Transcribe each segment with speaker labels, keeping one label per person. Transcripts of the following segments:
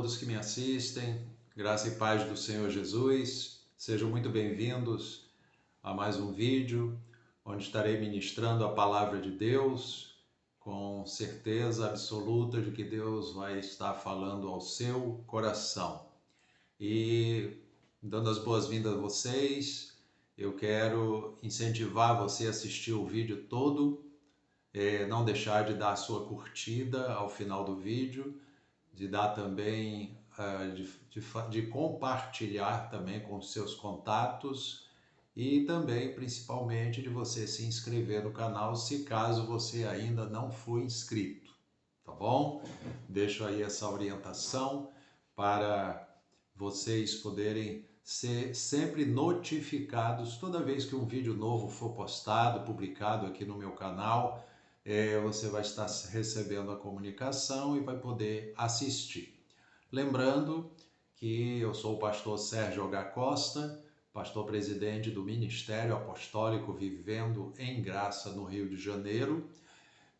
Speaker 1: todos que me assistem, graça e paz do Senhor Jesus. Sejam muito bem-vindos a mais um vídeo onde estarei ministrando a palavra de Deus com certeza absoluta de que Deus vai estar falando ao seu coração. E dando as boas-vindas a vocês, eu quero incentivar você a assistir o vídeo todo, não deixar de dar a sua curtida ao final do vídeo, de dar também, de compartilhar também com os seus contatos e também, principalmente, de você se inscrever no canal se caso você ainda não for inscrito, tá bom? Deixo aí essa orientação para vocês poderem ser sempre notificados toda vez que um vídeo novo for postado, publicado aqui no meu canal. Você vai estar recebendo a comunicação e vai poder assistir. Lembrando que eu sou o pastor Sérgio H. Costa, pastor presidente do Ministério Apostólico Vivendo em Graça no Rio de Janeiro,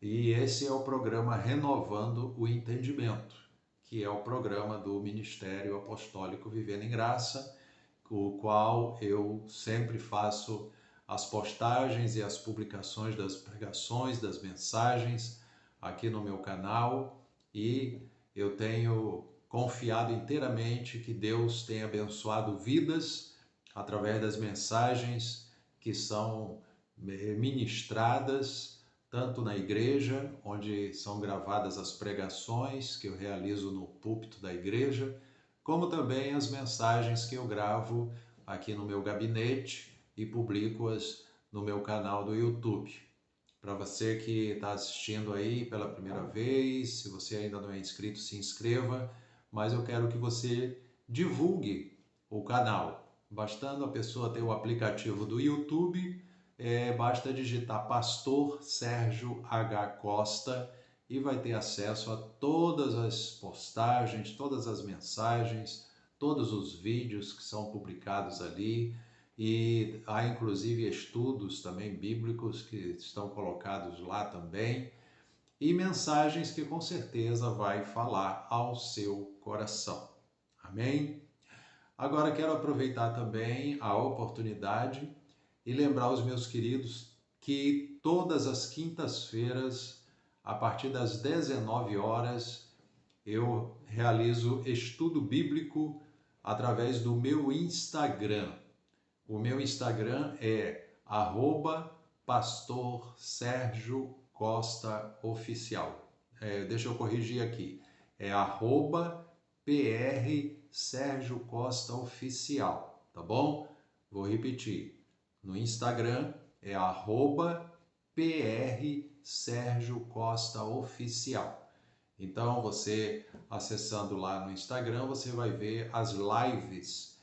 Speaker 1: e esse é o programa Renovando o Entendimento, que é o programa do Ministério Apostólico Vivendo em Graça, o qual eu sempre faço as postagens e as publicações das pregações, das mensagens aqui no meu canal, e eu tenho confiado inteiramente que Deus tem abençoado vidas através das mensagens que são ministradas tanto na igreja, onde são gravadas as pregações que eu realizo no púlpito da igreja, como também as mensagens que eu gravo aqui no meu gabinete e publico-as no meu canal do YouTube. Para você que está assistindo aí pela primeira vez, se você ainda não é inscrito, se inscreva, mas eu quero que você divulgue o canal. Bastando a pessoa ter o aplicativo do YouTube, basta digitar Pastor Sérgio H. Costa e vai ter acesso a todas as postagens, todas as mensagens, todos os vídeos que são publicados ali, e há inclusive estudos também bíblicos que estão colocados lá também, e mensagens que com certeza vai falar ao seu coração. Amém? Agora quero aproveitar também a oportunidade e lembrar os meus queridos que todas as quintas-feiras, a partir das 19 horas, eu realizo estudo bíblico através do meu Instagram. O meu Instagram é @pastor Sérgio Costa Oficial. Deixa eu corrigir aqui. É @PR Sérgio Costa Oficial, tá bom? Vou repetir. No Instagram é @PR Sérgio Costa Oficial. Então, você acessando lá no Instagram, você vai ver as lives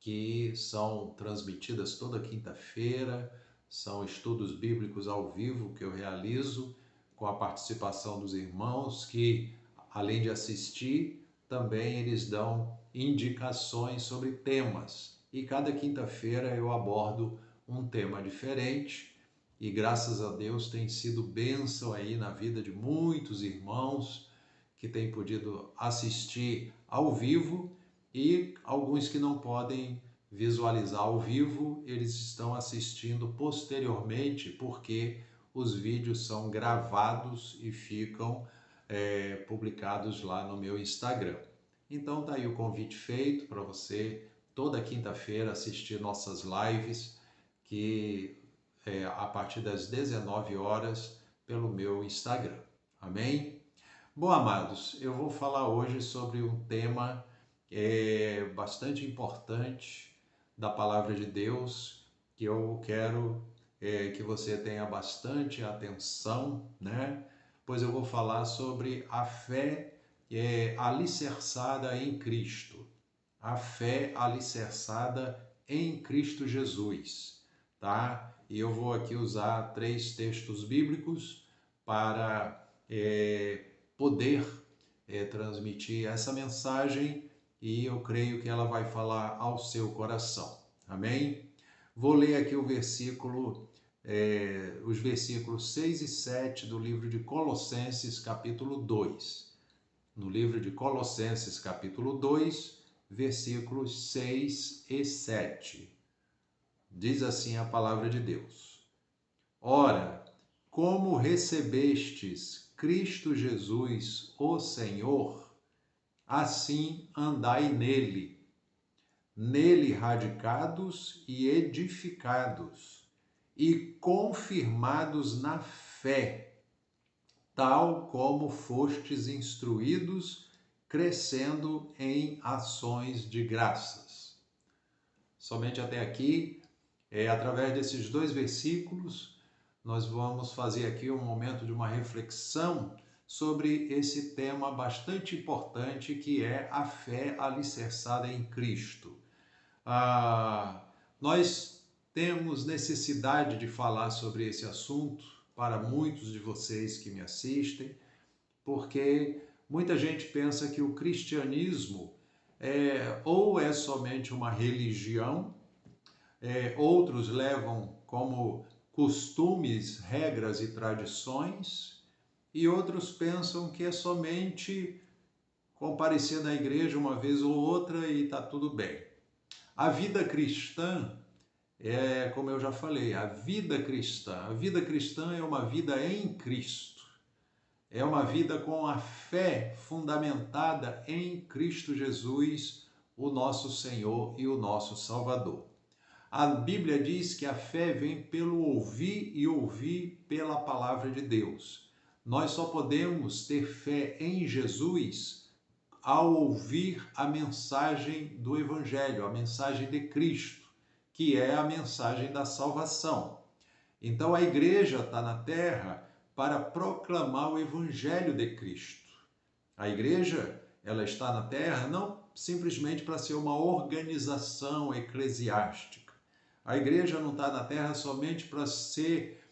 Speaker 1: que são transmitidas toda quinta-feira, são estudos bíblicos ao vivo que eu realizo com a participação dos irmãos que, além de assistir, também eles dão indicações sobre temas. E cada quinta-feira eu abordo um tema diferente e graças a Deus tem sido bênção aí na vida de muitos irmãos que têm podido assistir ao vivo, e alguns que não podem visualizar ao vivo, eles estão assistindo posteriormente porque os vídeos são gravados e ficam publicados lá no meu Instagram. Então tá aí o convite feito para você toda quinta-feira assistir nossas lives, que a partir das 19 horas pelo meu Instagram. Amém? Bom, amados, eu vou falar hoje sobre um tema bastante importante da Palavra de Deus, que eu quero que você tenha bastante atenção, né? Pois eu vou falar sobre a fé alicerçada em Cristo. A fé alicerçada em Cristo Jesus, tá? E eu vou aqui usar 3 textos bíblicos para poder transmitir essa mensagem, e eu creio que ela vai falar ao seu coração. Amém? Vou ler aqui o versículo, os versículos 6 e 7 do livro de Colossenses, capítulo 2. no livro de Colossenses, capítulo 2, versículos 6 e 7. Diz assim a palavra de Deus: Ora, como recebestes Cristo Jesus, o Senhor, assim andai nele radicados e edificados, e confirmados na fé, tal como fostes instruídos, crescendo em ações de graças. Somente até aqui, através desses dois versículos, nós vamos fazer aqui um momento de uma reflexão sobre esse tema bastante importante que é a fé alicerçada em Cristo. Nós temos necessidade de falar sobre esse assunto para muitos de vocês que me assistem, porque muita gente pensa que o cristianismo ou é somente uma religião, outros levam como costumes, regras e tradições, e outros pensam que é somente comparecer na igreja uma vez ou outra e está tudo bem. A vida cristã como eu já falei, a vida cristã é uma vida em Cristo. É uma vida com a fé fundamentada em Cristo Jesus, o nosso Senhor e o nosso Salvador. A Bíblia diz que a fé vem pelo ouvir e ouvir pela palavra de Deus. Nós só podemos ter fé em Jesus ao ouvir a mensagem do Evangelho, a mensagem de Cristo, que é a mensagem da salvação. Então a igreja está na terra para proclamar o Evangelho de Cristo. A igreja, ela está na terra não simplesmente para ser uma organização eclesiástica. A igreja não está na terra somente para ser,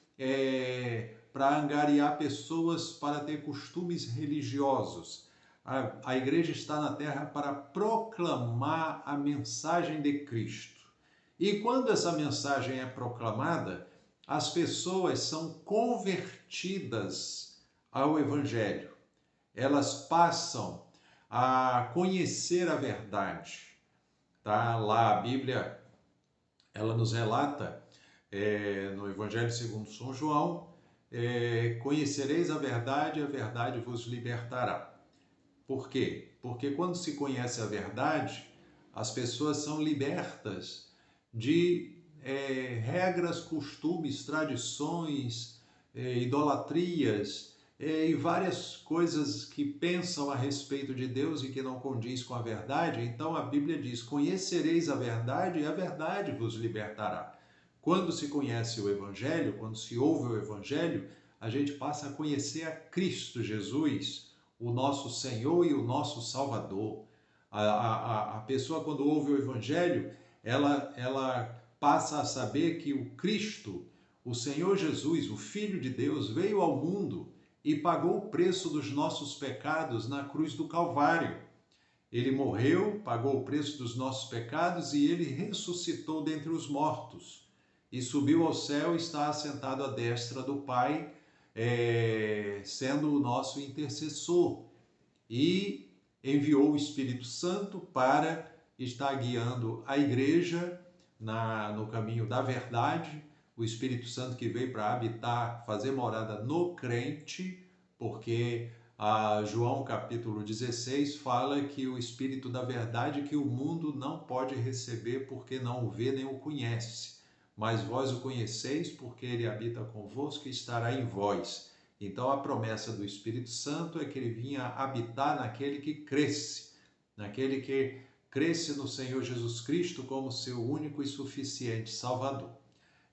Speaker 1: para angariar pessoas para ter costumes religiosos. A igreja está na terra para proclamar a mensagem de Cristo. E quando essa mensagem é proclamada, as pessoas são convertidas ao Evangelho. Elas passam a conhecer a verdade. Tá? Lá a Bíblia, ela nos relata, no Evangelho segundo São João, conhecereis a verdade vos libertará. Por quê? Porque quando se conhece a verdade, as pessoas são libertas de regras, costumes, tradições, idolatrias e várias coisas que pensam a respeito de Deus e que não condiz com a verdade. Então a Bíblia diz: conhecereis a verdade e a verdade vos libertará. Quando se conhece o Evangelho, quando se ouve o Evangelho, a gente passa a conhecer a Cristo Jesus, o nosso Senhor e o nosso Salvador. A pessoa, quando ouve o Evangelho, ela passa a saber que o Cristo, o Senhor Jesus, o Filho de Deus, veio ao mundo e pagou o preço dos nossos pecados na cruz do Calvário. Ele morreu, pagou o preço dos nossos pecados e ele ressuscitou dentre os mortos e subiu ao céu e está assentado à destra do Pai, sendo o nosso intercessor, e enviou o Espírito Santo para estar guiando a igreja no caminho da verdade. O Espírito Santo que veio para habitar, fazer morada no crente, porque João capítulo 16 fala que o Espírito da verdade que o mundo não pode receber porque não o vê nem o conhece, mas vós o conheceis porque ele habita convosco e estará em vós. Então a promessa do Espírito Santo é que ele vinha habitar naquele que cresce, naquele que cresce no Senhor Jesus Cristo como seu único e suficiente Salvador.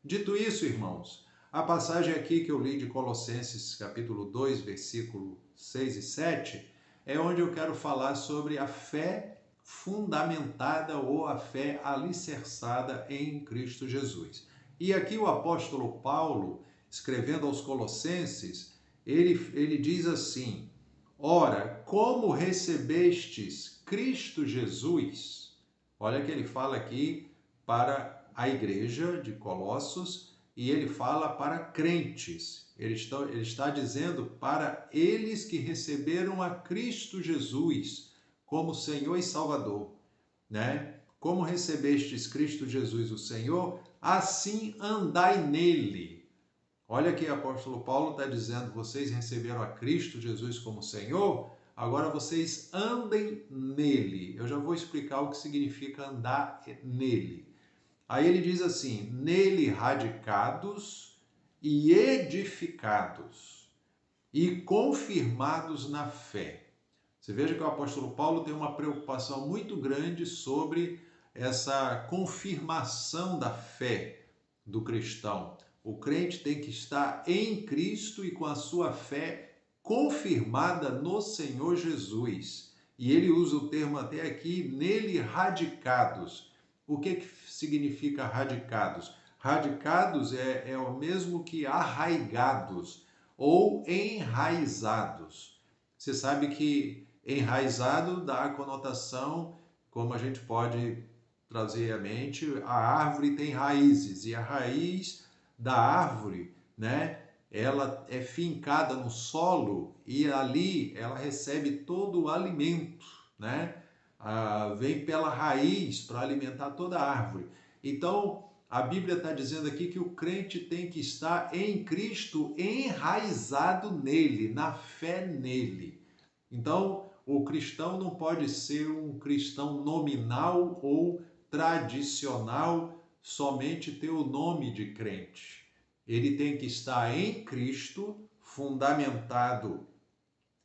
Speaker 1: Dito isso, irmãos, a passagem aqui que eu li de Colossenses capítulo 2, versículo 6 e 7, é onde eu quero falar sobre a fé fundamentada ou a fé alicerçada em Cristo Jesus. E aqui o apóstolo Paulo, escrevendo aos Colossenses, ele diz assim: ora, como recebestes Cristo Jesus? Olha que ele fala aqui para a igreja de Colossos, e ele fala para crentes. Ele está dizendo para eles que receberam a Cristo Jesus como Senhor e Salvador, né? Como recebestes Cristo Jesus, o Senhor, assim andai nele. Olha que o apóstolo Paulo está dizendo, vocês receberam a Cristo Jesus como Senhor, agora vocês andem nele. Eu já vou explicar o que significa andar nele. Aí ele diz assim, nele radicados e edificados e confirmados na fé. Você veja que o apóstolo Paulo tem uma preocupação muito grande sobre essa confirmação da fé do cristão. O crente tem que estar em Cristo e com a sua fé confirmada no Senhor Jesus. E ele usa o termo até aqui, nele radicados. O que significa radicados? Radicados é o mesmo que arraigados ou enraizados. Você sabe que enraizado dá a conotação, como a gente pode trazer à mente, a árvore tem raízes, e a raiz da árvore, né, ela é fincada no solo e ali ela recebe todo o alimento, né? Vem pela raiz para alimentar toda a árvore. Então, a Bíblia está dizendo aqui que o crente tem que estar em Cristo, enraizado nele, na fé nele. Então, o cristão não pode ser um cristão nominal ou tradicional, somente ter o nome de crente. Ele tem que estar em Cristo, fundamentado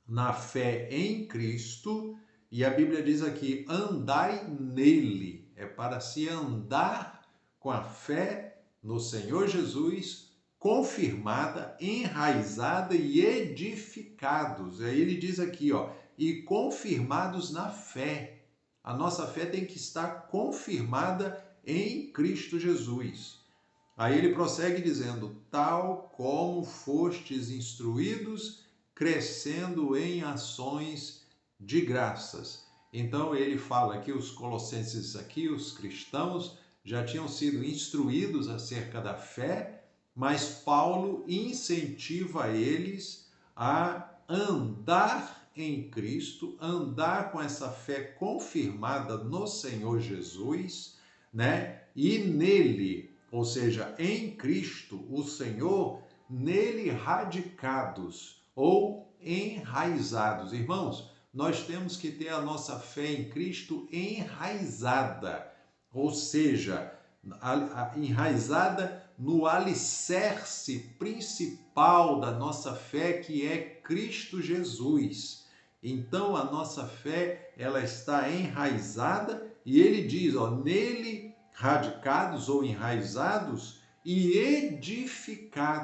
Speaker 1: na fé em Cristo, e a Bíblia diz aqui, andai nele, é para se andar com a fé no Senhor Jesus, confirmada, enraizada e edificados. Aí ele diz aqui, ó, e confirmados na fé. A nossa fé tem que estar confirmada em Cristo Jesus. Aí ele prossegue dizendo, tal como fostes instruídos, crescendo em ações de graças. Então ele fala que os colossenses aqui, os cristãos, já tinham sido instruídos acerca da fé, mas Paulo incentiva eles a andar em Cristo, andar com essa fé confirmada no Senhor Jesus, né? E nele, ou seja, em Cristo, o Senhor, nele radicados ou enraizados. Irmãos, nós temos que ter a nossa fé em Cristo enraizada, ou seja, enraizada no alicerce principal da nossa fé, que é Cristo Jesus. Então a nossa fé, ela está enraizada e ele diz, ó, nele radicados ou enraizados e edificados.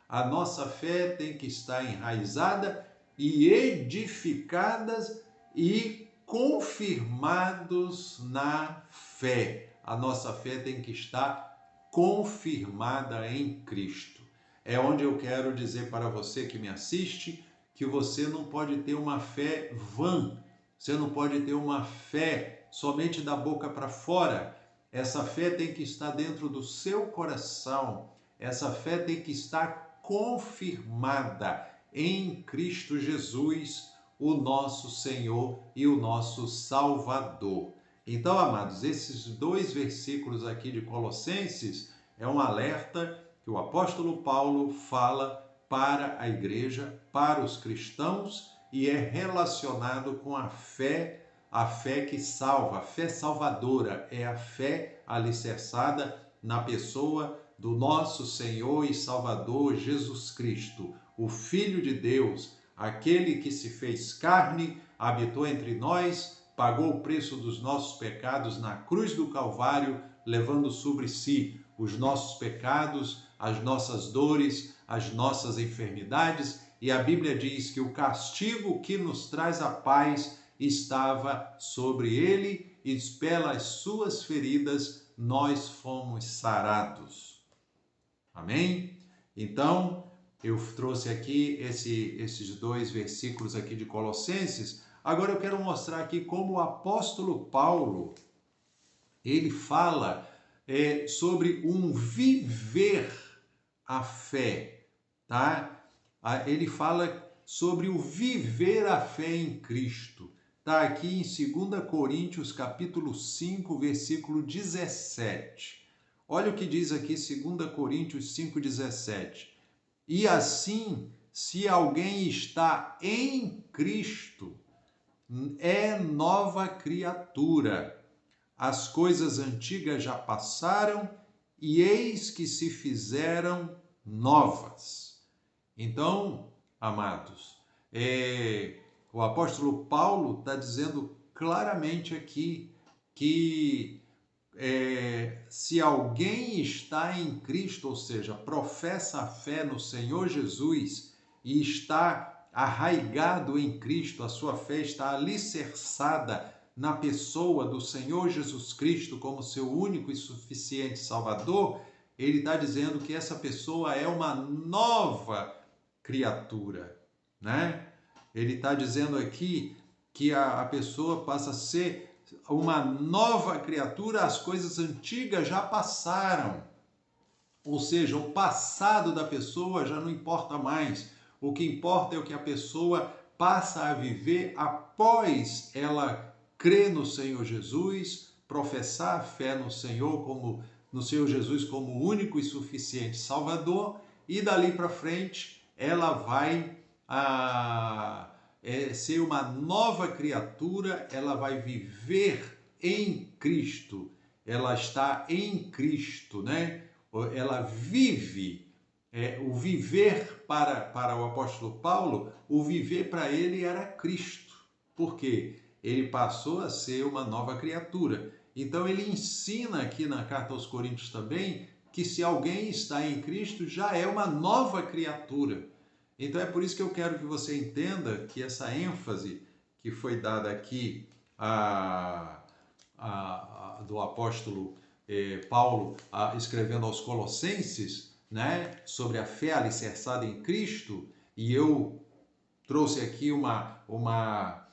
Speaker 1: A nossa fé tem que estar enraizada e edificadas e confirmados na fé. A nossa fé tem que estar confirmada em Cristo. É onde eu quero dizer para você que me assiste que você não pode ter uma fé vã, você não pode ter uma fé somente da boca para fora. Essa fé tem que estar dentro do seu coração, essa fé tem que estar confirmada em Cristo Jesus, o nosso Senhor e o nosso Salvador. Então, amados, esses dois versículos aqui de Colossenses é um alerta que o apóstolo Paulo fala para a igreja, para os cristãos, e é relacionado com a fé que salva, a fé salvadora, é a fé alicerçada na pessoa do nosso Senhor e Salvador Jesus Cristo, o Filho de Deus, aquele que se fez carne, habitou entre nós, pagou o preço dos nossos pecados na cruz do Calvário, levando sobre si os nossos pecados, as nossas dores, as nossas enfermidades, e a Bíblia diz que o castigo que nos traz a paz estava sobre ele, e pelas suas feridas nós fomos sarados. Amém? Então, eu trouxe aqui esses dois versículos aqui de Colossenses. Agora eu quero mostrar aqui como o apóstolo Paulo, ele fala sobre um viver a fé, tá? Ele fala sobre o viver a fé em Cristo. Está aqui em 2 Coríntios, capítulo 5, versículo 17. Olha o que diz aqui 2 Coríntios 5,17. E assim, se alguém está em Cristo, é nova criatura. As coisas antigas já passaram e eis que se fizeram novas. Então, amados, o apóstolo Paulo está dizendo claramente aqui que se alguém está em Cristo, ou seja, professa a fé no Senhor Jesus e está arraigado em Cristo, a sua fé está alicerçada na pessoa do Senhor Jesus Cristo como seu único e suficiente Salvador, ele está dizendo que essa pessoa é uma nova criatura, né? Ele está dizendo aqui que a pessoa passa a ser uma nova criatura, as coisas antigas já passaram. Ou seja, o passado da pessoa já não importa mais. O que importa é o que a pessoa passa a viver após ela crer no Senhor Jesus, professar a fé no Senhor Jesus como único e suficiente Salvador, e dali para frente ela vai ser uma nova criatura, ela vai viver em Cristo, ela está em Cristo, né? Ela vive, o viver para o apóstolo Paulo, o viver para ele era Cristo. Por quê? Ele passou a ser uma nova criatura. Então ele ensina aqui na carta aos Coríntios também que se alguém está em Cristo já é uma nova criatura. Então é por isso que eu quero que você entenda que essa ênfase que foi dada aqui do apóstolo Paulo escrevendo aos Colossenses, né, sobre a fé alicerçada em Cristo, e eu trouxe aqui uma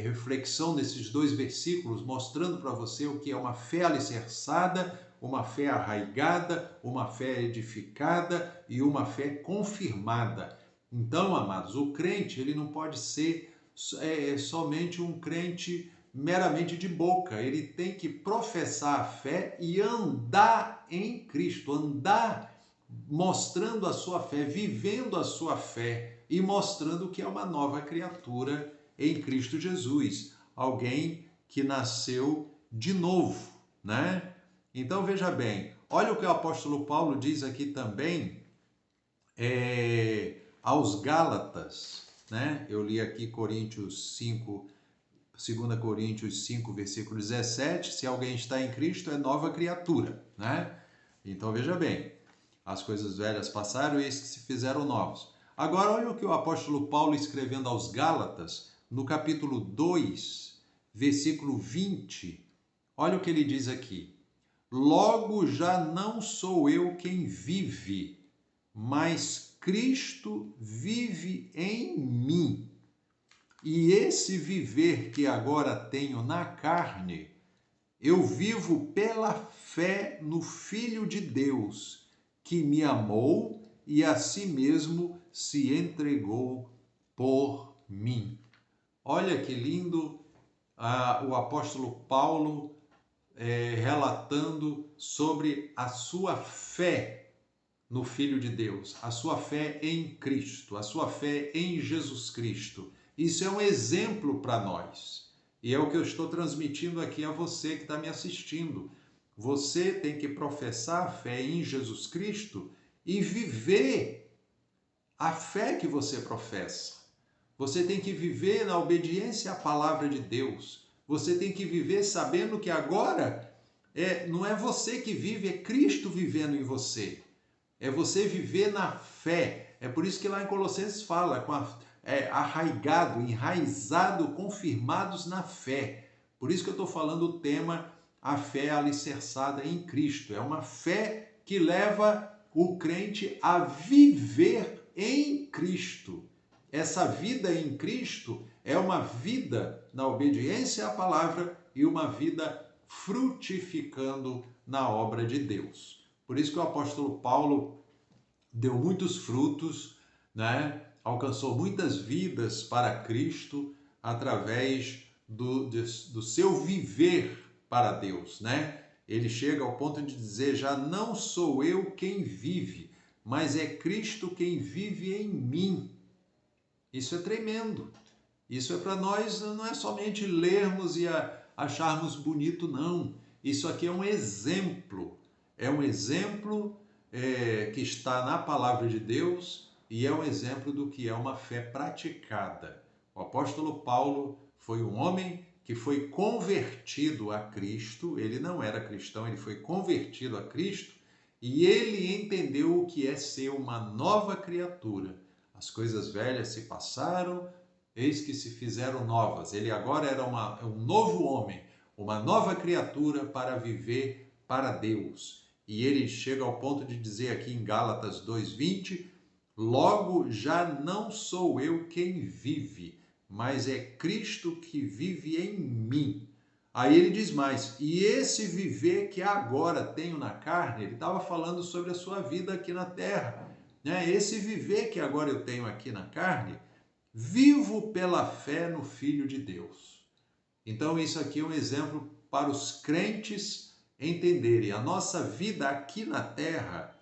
Speaker 1: reflexão desses dois versículos, mostrando para você o que é uma fé alicerçada, uma fé arraigada, uma fé edificada e uma fé confirmada. Então, amados, o crente ele não pode ser somente um crente meramente de boca, ele tem que professar a fé e andar em Cristo, andar mostrando a sua fé, vivendo a sua fé e mostrando que é uma nova criatura em Cristo Jesus, alguém que nasceu de novo, né? Então veja bem, olha o que o apóstolo Paulo diz aqui também aos Gálatas, né? Eu li aqui Coríntios 5, 2 Coríntios 5, versículo 17, se alguém está em Cristo é nova criatura, né? Então veja bem, as coisas velhas passaram e eis que se fizeram novos. Agora olha o que o apóstolo Paulo escrevendo aos Gálatas, no capítulo 2, versículo 20, olha o que ele diz aqui. Logo já não sou eu quem vive, mas Cristo vive em mim. E esse viver que agora tenho na carne, eu vivo pela fé no Filho de Deus, que me amou e a si mesmo se entregou por mim. Olha que lindo o apóstolo Paulo relatando sobre a sua fé no Filho de Deus, a sua fé em Cristo, a sua fé em Jesus Cristo. Isso é um exemplo para nós. E é o que eu estou transmitindo aqui a você que está me assistindo. Você tem que professar a fé em Jesus Cristo e viver a fé que você professa. Você tem que viver na obediência à palavra de Deus. Você tem que viver sabendo que agora não é você que vive, é Cristo vivendo em você. É você viver na fé. É por isso que lá em Colossenses fala, arraigado, enraizado, confirmados na fé. Por isso que eu estou falando o tema, a fé alicerçada em Cristo. É uma fé que leva o crente a viver em Cristo. Essa vida em Cristo é uma vida na obediência à palavra e uma vida frutificando na obra de Deus. Por isso que o apóstolo Paulo deu muitos frutos, né? Alcançou muitas vidas para Cristo através do seu viver para Deus, né? Ele chega ao ponto de dizer: já não sou eu quem vive, mas é Cristo quem vive em mim. Isso é tremendo. Isso é para nós, não é somente lermos e acharmos bonito, não. Isso aqui é um exemplo. É um exemplo que está na palavra de Deus e é um exemplo do que é uma fé praticada. O apóstolo Paulo foi um homem que foi convertido a Cristo. Ele não era cristão, ele foi convertido a Cristo e ele entendeu o que é ser uma nova criatura. As coisas velhas se passaram, eis que se fizeram novas. Ele agora era um novo homem, uma nova criatura para viver para Deus. E ele chega ao ponto de dizer aqui em Gálatas 2:20, logo já não sou eu quem vive, mas é Cristo que vive em mim. Aí ele diz mais, e esse viver que agora tenho na carne, ele estava falando sobre a sua vida aqui na terra, né? Esse viver que agora eu tenho aqui na carne, vivo pela fé no Filho de Deus. Então isso aqui é um exemplo para os crentes entenderem. A nossa vida aqui na terra,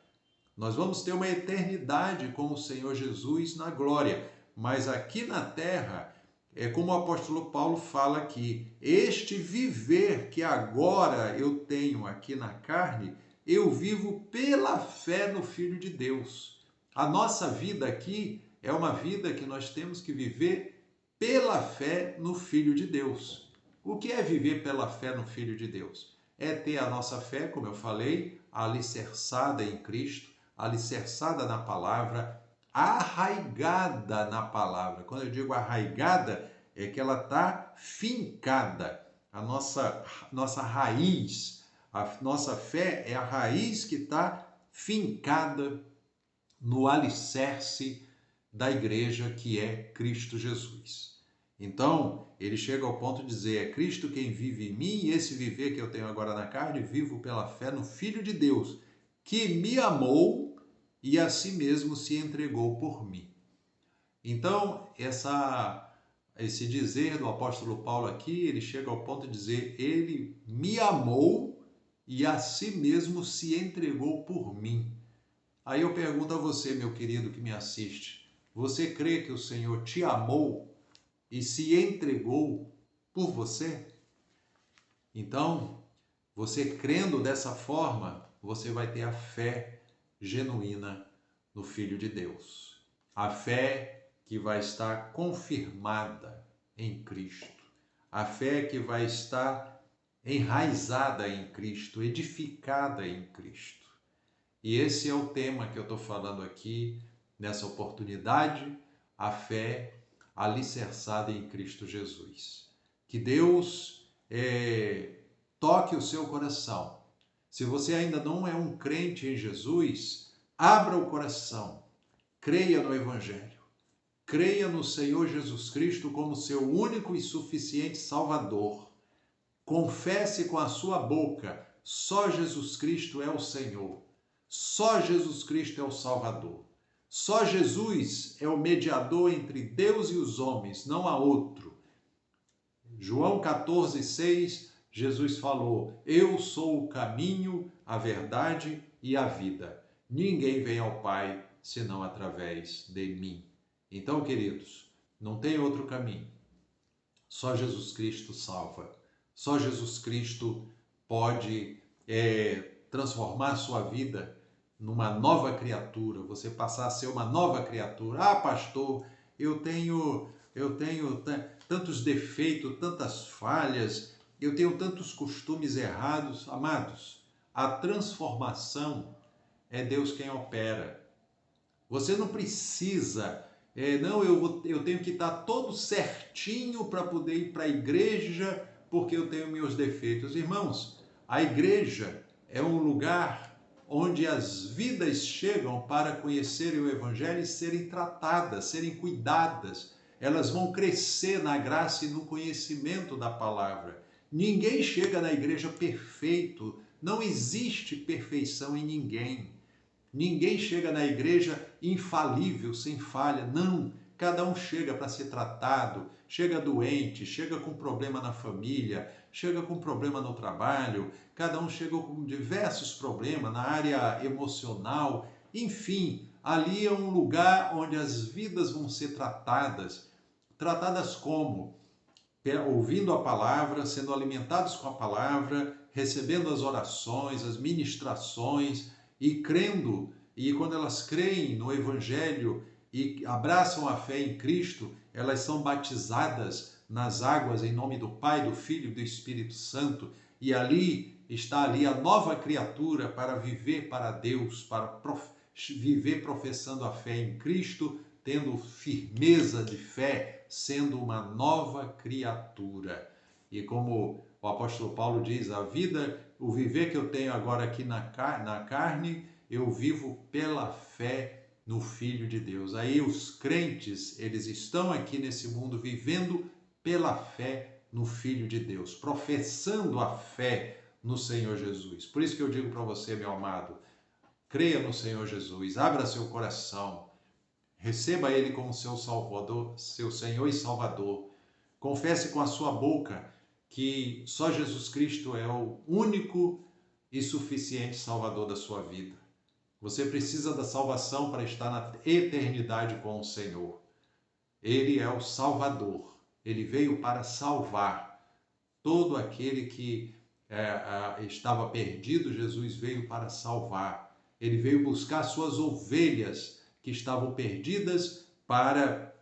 Speaker 1: nós vamos ter uma eternidade com o Senhor Jesus na glória, mas aqui na terra, é como o apóstolo Paulo fala aqui, este viver que agora eu tenho aqui na carne, eu vivo pela fé no Filho de Deus. A nossa vida aqui é uma vida que nós temos que viver pela fé no Filho de Deus. O que é viver pela fé no Filho de Deus? É ter a nossa fé, como eu falei, alicerçada em Cristo, alicerçada na palavra, arraigada na palavra. Quando eu digo arraigada, é que ela está fincada. A nossa raiz, a nossa fé é a raiz que está fincada no alicerce da igreja que é Cristo Jesus. Então, ele chega ao ponto de dizer, é Cristo quem vive em mim, e esse viver que eu tenho agora na carne, vivo pela fé no Filho de Deus, que me amou e a si mesmo se entregou por mim. Então, esse dizer do apóstolo Paulo aqui, ele chega ao ponto de dizer, ele me amou e a si mesmo se entregou por mim. Aí eu pergunto a você, meu querido que me assiste, você crê que o Senhor te amou e se entregou por você? Então, você crendo dessa forma, você vai ter a fé genuína no Filho de Deus. A fé que vai estar confirmada em Cristo. A fé que vai estar enraizada em Cristo, edificada em Cristo. E esse é o tema que eu estou falando aqui, nessa oportunidade, a fé alicerçada em Cristo Jesus. Que Deus toque o seu coração. Se você ainda não é um crente em Jesus, abra o coração, creia no Evangelho, creia no Senhor Jesus Cristo como seu único e suficiente Salvador. Confesse com a sua boca, só Jesus Cristo é o Senhor. Só Jesus Cristo é o Salvador. Só Jesus é o mediador entre Deus e os homens, não há outro. João 14,6, Jesus falou, eu sou o caminho, a verdade e a vida. Ninguém vem ao Pai senão através de mim. Então, queridos, não tem outro caminho. Só Jesus Cristo salva. Só Jesus Cristo pode transformar a sua vida numa nova criatura, você passar a ser uma nova criatura. Ah, pastor, eu tenho tantos defeitos, tantas falhas, eu tenho tantos costumes errados. Amados, a transformação é Deus quem opera. Você não precisa, eu tenho que estar todo certinho para poder ir para a igreja porque eu tenho meus defeitos. Irmãos, a igreja é um lugar onde as vidas chegam para conhecerem o Evangelho e serem tratadas, serem cuidadas. Elas vão crescer na graça e no conhecimento da palavra. Ninguém chega na igreja perfeito, Não existe perfeição em ninguém. Ninguém chega na igreja infalível, sem falha. Não. Cada um chega para ser tratado, chega doente, chega com problema na família, chega com problema no trabalho, cada um chega com diversos problemas na área emocional. Enfim, ali é um lugar onde as vidas vão ser tratadas. Tratadas como? Ouvindo a palavra, sendo alimentados com a palavra, recebendo as orações, as ministrações e crendo. E quando elas creem no Evangelho e abraçam a fé em Cristo, elas são batizadas nas águas em nome do Pai, do Filho e do Espírito Santo. E ali está ali a nova criatura para viver para Deus, para viver professando a fé em Cristo, tendo firmeza de fé, sendo uma nova criatura. E como o apóstolo Paulo diz, a vida, o viver que eu tenho agora aqui na carne, eu vivo pela fé no Filho de Deus. Aí os crentes, eles estão aqui nesse mundo vivendo pela fé no Filho de Deus, professando a fé no Senhor Jesus. Por isso que eu digo para você, meu amado, creia no Senhor Jesus, abra seu coração, receba Ele como seu Salvador, seu Senhor e Salvador. Confesse com a sua boca que só Jesus Cristo é o único e suficiente Salvador da sua vida. Você precisa da salvação para estar na eternidade com o Senhor. Ele é o Salvador. Ele veio para salvar todo aquele que estava perdido. Jesus veio para salvar. Ele veio buscar suas ovelhas que estavam perdidas para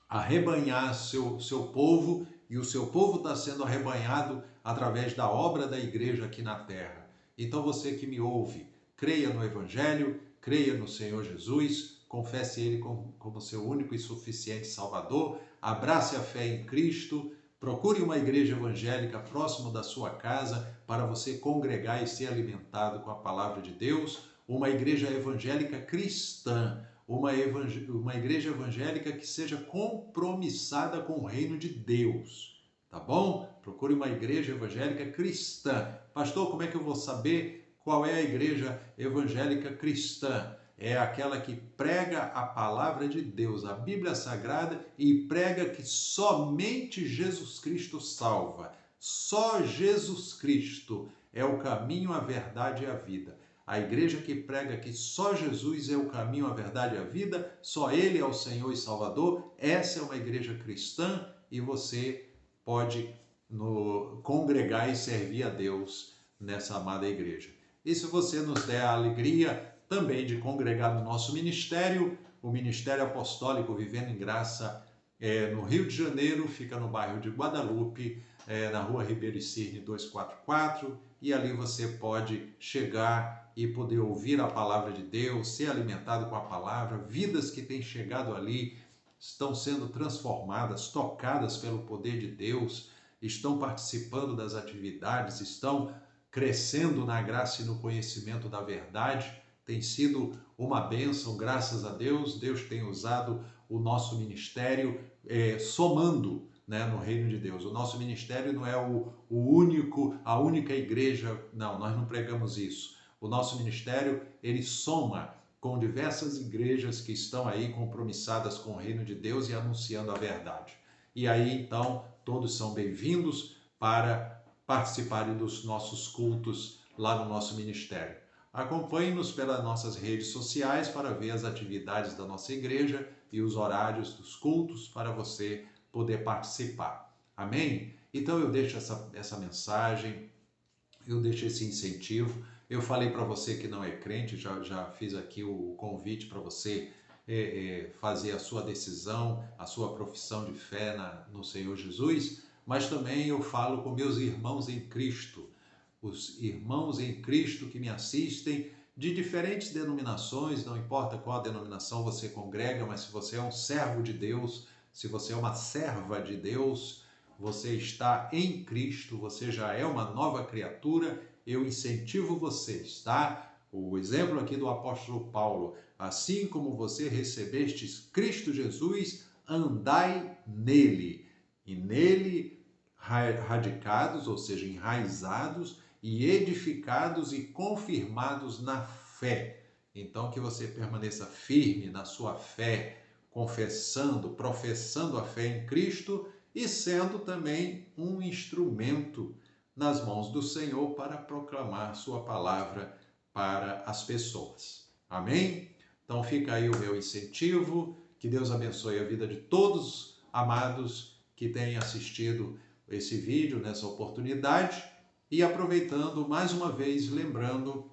Speaker 1: arrebanhar seu povo, e o seu povo está sendo arrebanhado através da obra da igreja aqui na terra. Então você que me ouve, creia no Evangelho, creia no Senhor Jesus, confesse Ele como seu único e suficiente Salvador, abrace a fé em Cristo, procure uma igreja evangélica próximo da sua casa para você congregar e ser alimentado com a palavra de Deus, uma igreja evangélica cristã, uma igreja evangélica que seja compromissada com o reino de Deus, tá bom? Procure uma igreja evangélica cristã. Pastor, como é que eu vou saber qual é a igreja evangélica cristã? É aquela que prega a palavra de Deus, a Bíblia Sagrada, e prega que somente Jesus Cristo salva. Só Jesus Cristo é o caminho, a verdade e a vida. A igreja que prega que só Jesus é o caminho, a verdade e a vida, só Ele é o Senhor e Salvador, essa é uma igreja cristã e você pode congregar e servir a Deus nessa amada igreja. E se você nos der a alegria também de congregar no nosso ministério, o Ministério Apostólico Vivendo em Graça, no Rio de Janeiro, fica no bairro de Guadalupe, na rua Ribeiro e Cirne 244, e ali você pode chegar e poder ouvir a palavra de Deus, ser alimentado com a palavra. Vidas que têm chegado ali estão sendo transformadas, tocadas pelo poder de Deus, estão participando das atividades, estão crescendo na graça e no conhecimento da verdade. Tem sido uma bênção, graças a Deus. Deus tem usado o nosso ministério somando, né, no reino de Deus. O nosso ministério não é a única igreja, não, nós não pregamos isso. O nosso ministério, ele soma com diversas igrejas que estão aí compromissadas com o reino de Deus e anunciando a verdade. E aí, então, todos são bem-vindos para participarem dos nossos cultos lá no nosso ministério. Acompanhe-nos pelas nossas redes sociais para ver as atividades da nossa igreja e os horários dos cultos para você poder participar. Amém? Então eu deixo essa mensagem, eu deixo esse incentivo. Eu falei para você que não é crente, já fiz aqui o convite para você fazer a sua decisão, a sua profissão de fé no Senhor Jesus, mas também eu falo com meus irmãos em Cristo, os irmãos em Cristo que me assistem de diferentes denominações, não importa qual denominação você congrega, mas se você é um servo de Deus, se você é uma serva de Deus, você está em Cristo, você já é uma nova criatura, eu incentivo vocês, tá? O exemplo aqui do apóstolo Paulo, assim como você recebestes Cristo Jesus, andai nele, e nele radicados, ou seja, enraizados, e edificados e confirmados na fé. Então, que você permaneça firme na sua fé, confessando, professando a fé em Cristo e sendo também um instrumento nas mãos do Senhor para proclamar sua palavra para as pessoas. Amém? Então fica aí o meu incentivo, que Deus abençoe a vida de todos amados que têm assistido esse vídeo nessa oportunidade e aproveitando mais uma vez, lembrando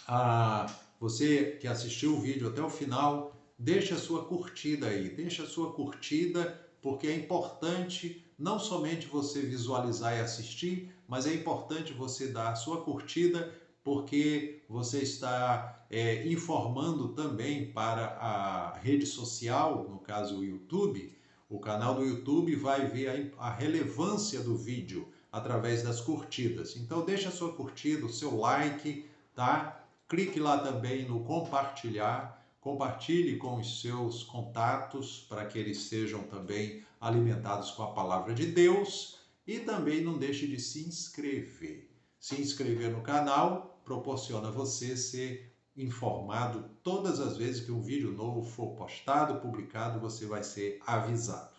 Speaker 1: a você que assistiu o vídeo até o final, deixe a sua curtida aí, deixe a sua curtida, porque é importante não somente você visualizar e assistir, mas é importante você dar a sua curtida, porque você está informando também para a rede social, no caso o YouTube. O canal do YouTube vai ver a relevância do vídeo através das curtidas. Então deixe a sua curtida, o seu like, tá? Clique lá também no compartilhar, compartilhe com os seus contatos para que eles sejam também alimentados com a palavra de Deus e também não deixe de se inscrever. Se inscrever no canal proporciona você ser informado todas as vezes que um vídeo novo for postado, publicado, você vai ser avisado.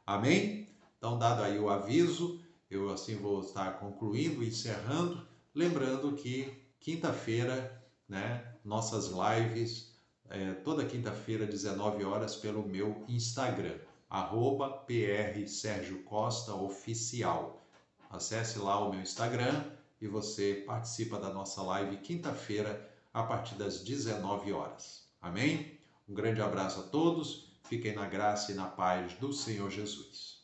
Speaker 1: Amém? Então, dado aí o aviso, eu assim vou estar concluindo, encerrando, lembrando que quinta-feira, né, nossas lives, toda quinta-feira, 19 horas, pelo meu Instagram, @PR Sérgio Costa Oficial. Acesse lá o meu Instagram e você participa da nossa live quinta-feira, a partir das 19 horas. Amém? Um grande abraço a todos, fiquem na graça e na paz do Senhor Jesus.